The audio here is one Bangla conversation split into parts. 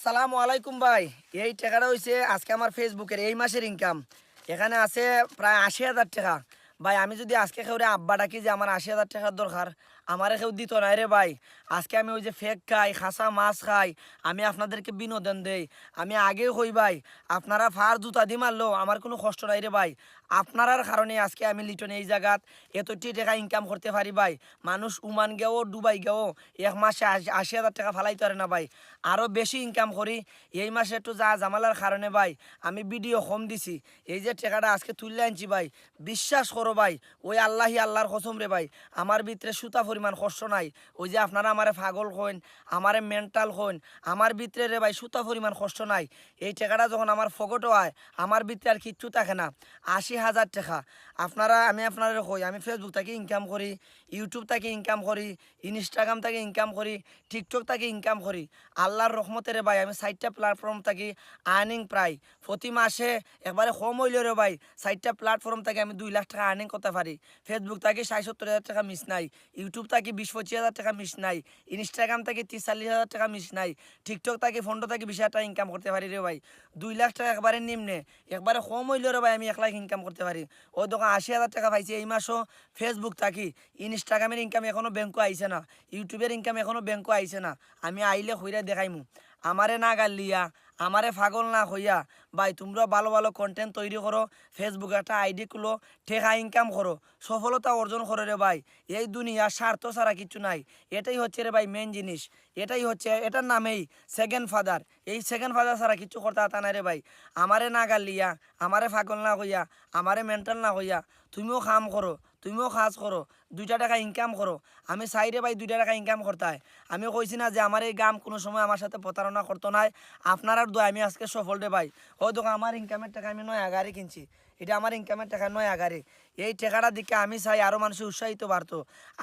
আসসালামু আলাইকুম ভাই। এই টাকাটা হইছে আজকে আমার ফেসবুকের এই মাসের ইনকাম। এখানে আছে প্রায় ৮০,০০০ টাকা। ভাই আমি যদি আজকে কেউরে আব্বা ডাকি যে আমার ৮০,০০০ টাকার দরকার, আমারে কেউ দিত নাই রে ভাই। আজকে আমি ওই যে ফেক খাই, খাসা মাছ খাই, আমি আপনাদেরকে বিনোদন দেই। আমি আগেও কই ভাই, আপনারা ফার জুতা দি মারলো আমার কোনো কষ্ট নাই রে ভাই। আপনারার কারণে আজকে আমি লিটন এই জায়গাত এতটি টাকা ইনকাম করতে পারি ভাই। মানুষ উমান গেও দুবাই গেও এক মাসে ৮০,০০০ টাকা ফালাইতে পারে না ভাই। আরও বেশি ইনকাম করি। এই মাসে একটু যা জামালার কারণে ভাই আমি ভিডিও কম দিছি। এই যে টাকাটা আজকে তুললে আনছি ভাই, বিশ্বাস করো ভাই, ওই আল্লাহর কসম রে ভাই, আমার ভিতরে সুতা পরিমাণ কষ্ট নাই। ওই যে আপনারা আমারে পাগল কইন, আমারে মেন্টাল কইন, আমার ভিতরে রে ভাই সুতা পরিমাণ কষ্ট নাই। এই টাকাটা যখন আমার ফকট হয়, আমার ভিতরে আর কিচ্ছু থাকে না। ৮০,০০০ টাকা আমি আপনারা কই, আমি ফেসবুক থেকে ইনকাম করি, ইউটিউব থেকে ইনকাম করি, ইনস্টাগ্রাম থেকে ইনকাম করি, টিকটক থেকে ইনকাম করি। আল্লাহর রহমতের ভাই আমি ৬০টা প্ল্যাটফর্ম থাকি আর্নিং প্রায় প্রতি মাসে একবারে কম হইল রে ভাই। ৬০টা প্ল্যাটফর্ম থেকে আমি ২ লাখ টাকা আর্নিং করতে পারি। ফেসবুক থেকে ৬০-৭০,০০০ টাকা মিস নাই, ইউটিউব থেকে ২০-২৫,০০০ টাকা মিস নাই, ইনস্টাগ্রাম থেকে ৩০-৪০,০০০ টাকা মিস নাই, টিকটক থেকে ১৫ থেকে ২০,০০০ টাকা ইনকাম করতে পারি রে ভাই। ২ লাখ টাকা একবারে নিম্নে, একবারে কম হইল রে ভাই আমি ১ লাখ ইনকাম করতে পারি। ওই দোকান ৮০,০০০ টাকা পাইছি এই মাসও ফেসবুক থাকি। ইনস্টাগ্রামের ইনকাম এখনও ব্যাংকও আইছে না, ইউটিউবের ইনকাম এখনও ব্যাংকও আইছে না। আমি আইলে হইরা দেখাইমু। আমারে না গালিয়া, আমারে পাগল না হইয়া ভাই তোমরা ভালো ভালো কন্টেন্ট তৈরি করো, ফেসবুকে একটা আইডি খুলো, টেকা ইনকাম করো, সফলতা অর্জন করো রে ভাই। এই দুনিয়া স্বার্থ ছাড়া কিছু নাই। এটাই হচ্ছে রে ভাই মেন জিনিস। এটাই হচ্ছে, এটার নামেই সেকেন্ড ফাদার। এই সেকেন্ড ফাদার ছাড়া কিছু করতে আতা নাই রে ভাই। আমারে না গালিয়া, আমারে পাগল না হইয়া, আমারে মেন্টাল না হইয়া তুমিও কাম করো, তুমিও কাজ করো, ২টা টাকা ইনকাম করো। আমি চাই রে ভাই ২টা টাকা ইনকাম করতে হয়। আমি কইছি না যে আমার এই গাম কোনো সময় আমার সাথে প্রতারণা করতো নাই। আপনার দোয়া আমি আজকে সফল রে ভাই। ওই দোকান আমার ইনকামের টাকা আমি ৯ গাড়ি কিনছি, এটা আমার ইনকামের টাকা ৯ গাড়ি। এই টাকাটা দিকে আমি চাই আরও মানুষ উৎসাহিত বাড়তো।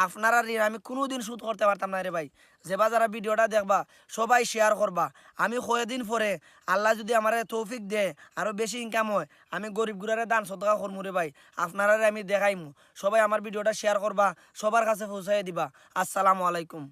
আপনারা ঋণ আমি কোনো দিন শোধ করতে পারতাম না রে ভাই। যেবা যারা ভিডিওটা দেখবা সবাই শেয়ার করবা। আমি কয়েকদিন পরে আল্লাহ যদি আমার তৌফিক দেয় আরও বেশি ইনকাম হয়, আমি গরিব গুড়ারে দান সদকা করমু রে ভাই। আপনারা আমি দেখাইমু। সবাই আমার ভিডিওটা শেয়ার করবা, সবার কাছে পৌঁছাই দিবা। আসসালামু আলাইকুম।